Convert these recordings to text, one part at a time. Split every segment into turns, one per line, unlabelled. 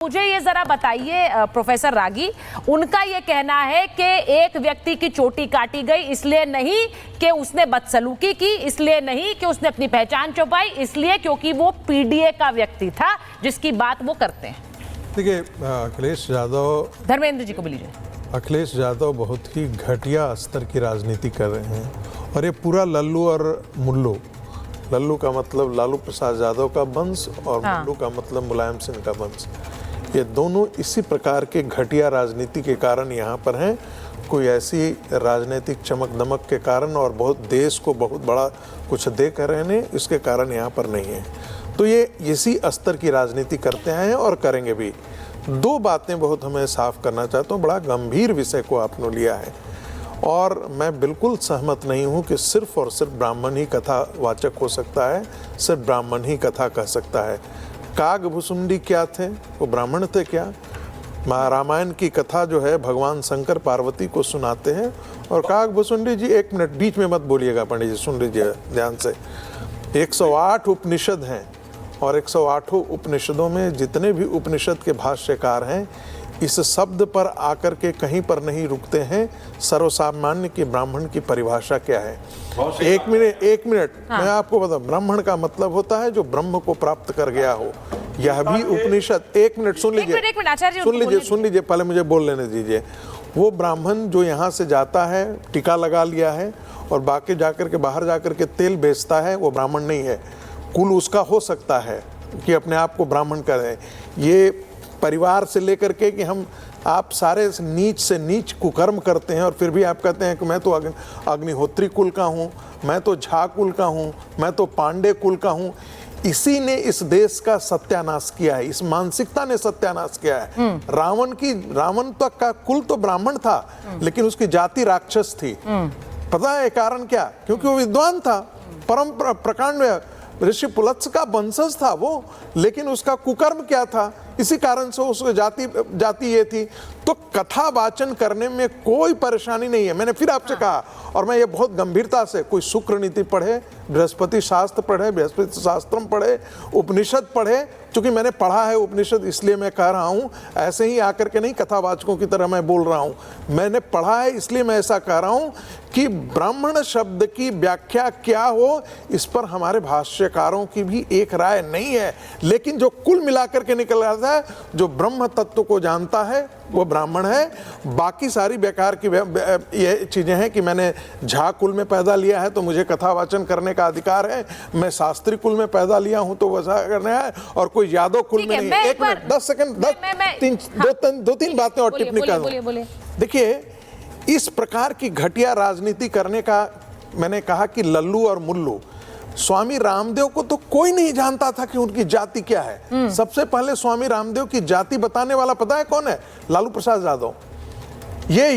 मुझे ये जरा बताइए प्रोफेसर रागी, उनका ये कहना है कि एक व्यक्ति की चोटी काटी गई इसलिए नहीं कि उसने बदसलूकी की, इसलिए नहीं कि उसने अपनी पहचान छुपाई, इसलिए क्योंकि वो पीडीए का व्यक्ति था जिसकी बात वो करते हैं।
देखिए अखिलेश यादव,
धर्मेंद्र जी को भी लीजिए।
अखिलेश यादव बहुत ही घटिया स्तर की राजनीति कर रहे हैं और ये पूरा लल्लू और मुल्लू, लल्लू का मतलब लालू प्रसाद यादव का वंश और मुल्लू का मतलब मुलायम सिंह का वंश, ये दोनों इसी प्रकार के घटिया राजनीति के कारण यहाँ पर हैं। कोई ऐसी राजनीतिक चमक दमक के कारण और बहुत देश को बहुत बड़ा कुछ दे कर रहने इसके कारण यहाँ पर नहीं है। तो ये इसी स्तर की राजनीति करते हैं और करेंगे भी। दो बातें बहुत हमें साफ करना चाहता हूँ। बड़ा गंभीर विषय को आपने लिया है और मैं बिल्कुल सहमत नहीं हूँ कि सिर्फ और सिर्फ ब्राह्मण ही कथावाचक हो सकता है, सिर्फ ब्राह्मण ही कथा कह सकता है। कागभुसुंडी क्या थे? वो ब्राह्मण थे क्या? रामायण की कथा जो है भगवान शंकर पार्वती को सुनाते हैं और कागभुसुंडी जी, एक मिनट बीच में मत बोलिएगा पंडित जी, सुन लीजिए ध्यान से। 108 उपनिषद हैं और 108 उपनिषदों में जितने भी उपनिषद के भाष्यकार हैं इस शब्द पर आकर के कहीं पर नहीं रुकते हैं सर्वसामान्य की ब्राह्मण की परिभाषा क्या है। एक मिनट हाँ। मैं आपको बताऊं, ब्राह्मण का मतलब होता है जो ब्रह्म को प्राप्त कर गया हो। यह भी उपनिषद, एक मिनट सुन लीजिए, पहले मुझे बोल लेने दीजिए। वो ब्राह्मण जो यहाँ से जाता है, टीका लगा लिया है और बाकी जाकर के बाहर जाकर के तेल बेचता है, वो ब्राह्मण नहीं है। कुल उसका हो सकता है कि अपने आप को ब्राह्मण करें। ये परिवार से लेकर के कि आप सारे नीच से नीच कुकर्म करते हैं और फिर भी आप कहते हैं कि मैं तो अग्निहोत्री कुल का हूँ, मैं तो झा कुल का हूँ, मैं तो पांडे कुल का हूँ। इसी ने इस देश का सत्यानाश किया है, इस मानसिकता ने सत्यानाश किया है। रावण तक का कुल तो ब्राह्मण था लेकिन उसकी जाति राक्षस थी। पता है कारण क्या? क्योंकि वो विद्वान था, परम प्रकांड ऋषि पुलत्स का वंशज था वो, लेकिन उसका कुकर्म क्या था? इसी कारण से उसकी जाति ये थी। तो कथा वाचन करने में कोई परेशानी नहीं है। मैंने फिर आपसे कहा और मैं ये बहुत गंभीरता से, कोई शुक्र नीति पढ़े, बृहस्पति शास्त्र पढ़े, बृहस्पति शास्त्रम पढ़े, उपनिषद पढ़े। चूंकि मैंने पढ़ा है उपनिषद इसलिए मैं कह रहा हूँ, ऐसे ही आकर के नहीं कथावाचकों की तरह मैं बोल रहा हूँ। मैंने पढ़ा है इसलिए मैं ऐसा कह रहा हूँ कि ब्राह्मण शब्द की व्याख्या क्या हो इस पर हमारे भाष्यकारों की भी एक राय नहीं है। लेकिन जो कुल मिलाकर के निकल रहा है, जो ब्रह्म तत्व को जानता है वो ब्राह्मण है। बाकी सारी बेकार की ये चीजें हैं कि मैंने झा कुल में पैदा लिया है तो मुझे कथा वाचन करने का अधिकार है, मैं शास्त्री कुल में पैदा लिया हूं तो वैसा करना है, और कोई यादव कुल में नहीं। एक मिनट 10 सेकंड, दो तीन बातें और टिप्पणी कर दूं। देखिए, इस प्रकार की घटिया राजनीति करने का मैंने कहा कि लल्लू और मुल्लू, स्वामी रामदेव को तो कोई नहीं जानता था कि उनकी जाति क्या है। सबसे पहले स्वामी रामदेव की जाति बताने वाला पता है कौन है? लालू प्रसाद यादव। ये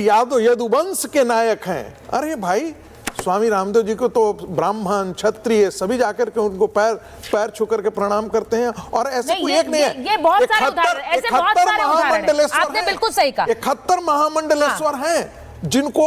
यदुवंश के नायक हैं। अरे भाई, स्वामी रामदेव जी को तो ब्राह्मण क्षत्रिय सभी जाकर के उनको पैर छू करके प्रणाम करते हैं। और ऐसे कोई एक नहीं है,
ये बहुत सारे उदाहरण, ऐसे बहुत सारे उदाहरण हैं। आपने बिल्कुल सही कहा।
71 महामंडलेश्वर हैं जिनको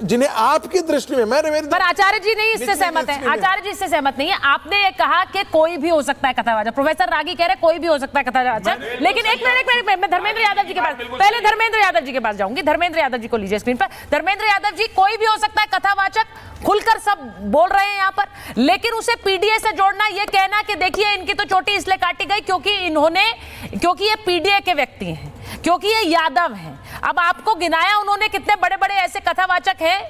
जिन्हें आपकी दृष्टि में पर
आचार्य जी नहीं इससे सहमत है। आचार्य जी इससे सहमत नहीं है। आपने ये कहा कि कोई भी हो सकता है कथावाचक, प्रोफेसर रागी कह रहे कोई भी हो सकता है कथावाचक, लेकिन एक मिनट मैं धर्मेंद्र यादव जी के पास, पहले धर्मेंद्र यादव जी के पास जाऊंगी। धर्मेंद्र यादव जी को लीजिए स्क्रीन पर। धर्मेंद्र यादव जी, कोई भी हो सकता है कथावाचक, खुलकर सब बोल रहे हैं यहाँ पर, लेकिन उसे पीडीए से जोड़ना, ये कहना कि देखिए इनकी तो चोटी इसलिए काटी गई क्योंकि ये पीडीए के व्यक्ति हैं, क्योंकि ये यादव हैं। अब आपको गिनाया उन्होंने कितने बड़े बड़े ऐसे कथावाचक हैं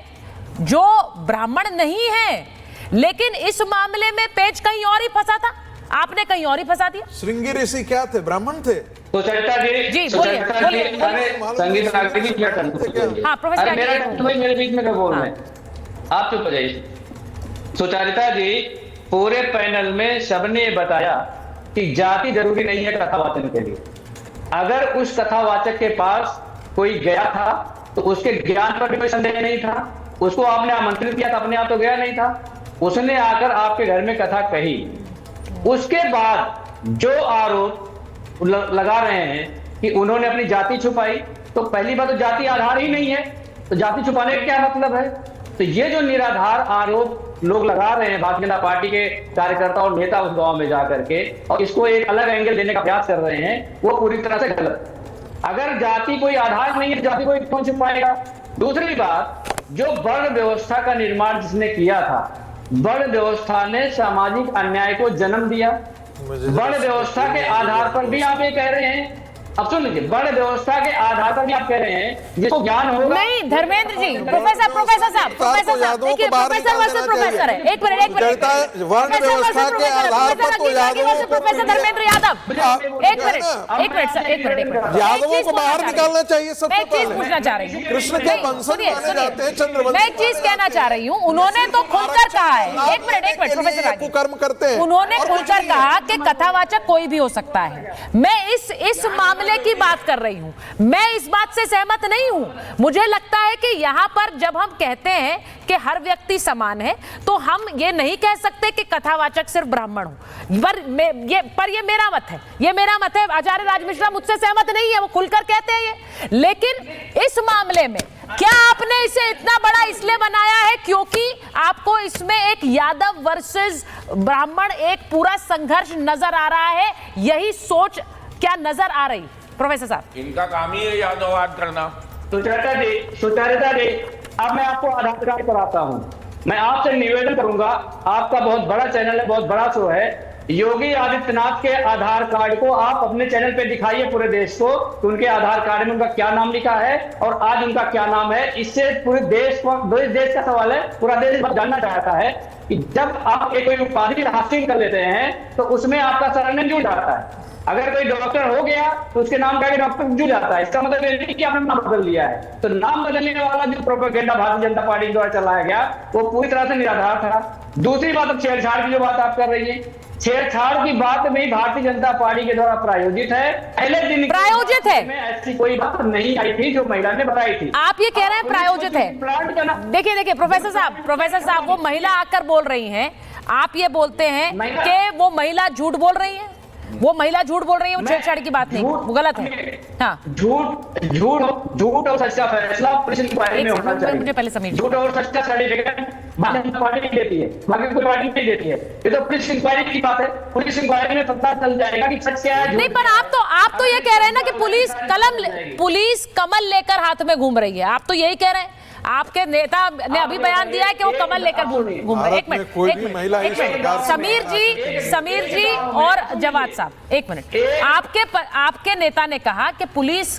जो ब्राह्मण नहीं हैं, लेकिन इस मामले में पेच कहीं और ही फंसा था, आपने कहीं और ही फंसा दिया।
श्रृंगी ऋषि क्या थे? ब्राह्मण थे।
तो चर्चा जी बोलिए।
हाँ प्रोफेसर,
मेरे बीच में क्या बोल रहे हैं आप? चुप हो जाइए। सुचरिता जी, पूरे पैनल में सबने बताया कि जाति जरूरी नहीं है कथावाचन के लिए। अगर उस कथावाचक के पास कोई गया था तो उसके ज्ञान पर भी कोई संदेह नहीं था। उसको आपने आमंत्रित किया था, अपने आप तो गया नहीं था, उसने आकर आपके घर में कथा कही। उसके बाद जो आरोप लगा रहे हैं कि उन्होंने अपनी जाति छुपाई, तो पहली बात तो जाति आधार ही नहीं है, तो जाति छुपाने का क्या मतलब है? तो ये जो निराधार आरोप लोग लगा रहे हैं भारतीय जनता पार्टी के कार्यकर्ता और नेता उस गांव में जाकर के, और इसको एक अलग एंगल देने का प्रयास कर रहे हैं, वो पूरी तरह से गलत। अगर जाति कोई आधार नहीं है, जाति कोई कौन छुपाएगा? दूसरी बात, जो वर्ण व्यवस्था का निर्माण जिसने किया था, वर्ण व्यवस्था ने सामाजिक अन्याय को जन्म दिया। वर्ण व्यवस्था के आधार पर भी आप ये कह रहे हैं, अब सुन लीजिए, वर्ण व्यवस्था के आधार पर भी आप कह रहे हैं जिसको ज्ञान होगा।
नहीं धर्मेंद्र जी, प्रोफेसर साहब देखिए, प्रोफेसर वर्सेस प्रोफेसर है। एक मिनट
वर्ण व्यवस्था के आधार पर तो यादव,
प्रोफेसर धर्मेंद्र यादव, एक मिनट
यादवों को बाहर निकालना चाहिए सबसे
मैं एक चीज
पहले।
पूछना चाह रही हूँ,
कृष्ण के वंशज माने जाते हैं चंद्रवंशी।
मैं एक चीज कहना चाह रही हूँ, उन्होंने तो खुलकर कहा है, एक मिनट प्रोफेसर रागी,
कुकर्म करते हैं,
उन्होंने खुलकर कहा कि कथावाचक कोई भी हो सकता है। मैं इस मामले की बात कर रही हूं, मैं इस बात से सहमत नहीं हूं। मुझे लगता है कि यहां पर जब हम कहते हैं कि हर व्यक्ति समान है, तो हम ये नहीं कह सकते कि कथावाचक सिर्फ ब्राह्मण हो। पर ये मेरा मत है, ये मेरा मत है। आचार्य राज मिश्रा मुझसे सहमत नहीं है, वो खुलकर कहते हैं ये। लेकिन इस मामले में क्या आपने इसे इतना बड़ा इसलिए बनाया है क्योंकि आपको इसमें एक यादव वर्सेस ब्राह्मण एक पूरा संघर्ष नजर आ रहा है? यही सोच क्या नजर आ रही? प्रोफेसर साहब,
इनका काम ही है यादववाद करना।
सुचरिता जी, अब मैं आपको आधार कार्ड पर आता हूं। मैं आपसे निवेदन करूंगा, आपका बहुत बड़ा चैनल है, बहुत बड़ा शो है, योगी आदित्यनाथ के आधार कार्ड को आप अपने चैनल पे दिखाइए पूरे देश को कि उनके आधार कार्ड में उनका क्या नाम लिखा है और आज उनका क्या नाम है। इससे पूरे देश का सवाल है, पूरा देश जानना चाहता है कि जब आप कोई उपाधि हासिल कर लेते हैं तो उसमें आपका सरनेम जुड़ जाता है। अगर कोई डॉक्टर हो गया तो उसके नाम का डॉक्टर जुड़ जाता है, इसका मतलब ये नहीं कि आपने नाम बदल लिया है। तो नाम बदलने वाला जो प्रोपेगेंडा भारतीय जनता पार्टी द्वारा चलाया गया वो पूरी तरह से निराधार था। दूसरी बात, अब छेड़छाड़ की जो बात आप कर रही है, छेड़छाड़ की बात में भारतीय जनता पार्टी के द्वारा प्रायोजित है। पहले दिन
प्रायोजित है,
ऐसी कोई बात नहीं आई थी जो महिला ने बताई थी।
आप ये कह रहे हैं प्रायोजित है? देखिए प्रोफेसर साहब, वो महिला आकर बोल रही हैं, आप ये बोलते हैं कि वो महिला झूठ बोल रही है, वो महिला झूठ बोल रही है, वो छेड़छाड़ की बात नहीं, वो गलत है। हाँ,
झूठ और सच्चा फैसला पुलिस इंक्वायरी में होना चाहिए।
मुझे पहले समझिए,
झूठ और सच्चा सर्टिफिकेट भारतीय जनता पार्टी नहीं देती है, बाकी कोई पार्टी नहीं देती है। ये तो पुलिस इंक्वायरी की बात है, पुलिस इंक्वायरी में पता चल जाएगा कि सच क्या है।
नहीं, पर आप तो ये कह रहे हैं ना कि पुलिस कमल लेकर हाथ में घूम रही है, आप तो यही कह रहे हैं। आपके नेता ने अभी बयान दिया है कि वो कमल लेकर घूम रहे हैं। एक मिनट समीर जी और जवाद साहब, एक मिनट। आपके नेता ने कहा कि पुलिस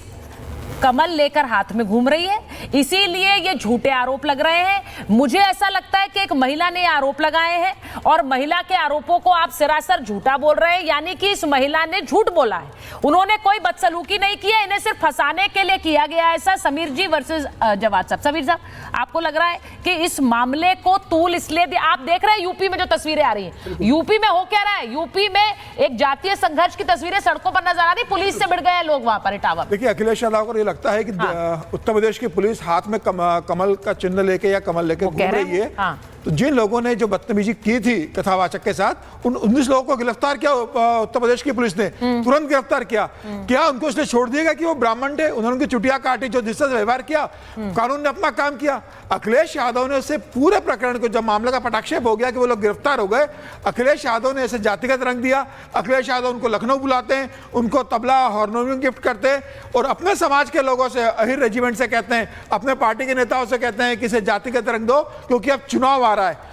कमल लेकर हाथ में घूम रही है, इसीलिए ये झूठे आरोप लग रहे हैं। मुझे ऐसा लगता है कि एक महिला ने आरोप लगाए हैं और महिला के आरोपों को आप सरासर झूठा बोल रहे हैं, यानी कि इस महिला ने झूठ बोला है, उन्होंने कोई बदसलूकी नहीं की है, इन्हें सिर्फ फंसाने के लिए किया गया है। ऐसा समीर जी वर्सेस जवाद साहब। समीर साहब, आपको लग रहा है कि इस मामले को तूल इसलिए दिया? आप देख रहे हैं यूपी में जो तस्वीरें आ रही है, यूपी में हो क्या रहा है? यूपी में एक जातीय संघर्ष की तस्वीरें सड़कों पर नजर आ रही, पुलिस से भिड़ गए लोग वहां पर इटावा।
देखिए, अखिलेश यादव को लगता है कि उत्तर प्रदेश की पुलिस हाथ में कमल का चिन्ह लेके या कमल लेके घूम रही है। तो जिन लोगों ने जो बदतमीजी की थी कथावाचक के साथ, उन 19 लोगों को गिरफ्तार किया उत्तर प्रदेश की पुलिस ने, तुरंत गिरफ्तार किया। क्या उनको इसलिए छोड़ दिएगा कि वो ब्राह्मण थे? उन्होंने उनकी चुटिया काटी, जो जिससे व्यवहार किया, कानून ने अपना काम किया। अखिलेश यादव ने उससे पूरे प्रकरण को, जब मामले का पटाक्षेप हो गया कि वो लोग गिरफ्तार हो गए, अखिलेश यादव ने ऐसे जातिगत रंग दिया। अखिलेश यादव उनको लखनऊ बुलाते हैं, उनको तबला हारमोनियम गिफ्ट करते हैं और अपने समाज के लोगों से, अहिर रेजिमेंट से कहते हैं, अपने पार्टी के नेताओं से कहते हैं कि इसे जातिगत रंग दो क्योंकि अब चुनाव आ रहा है।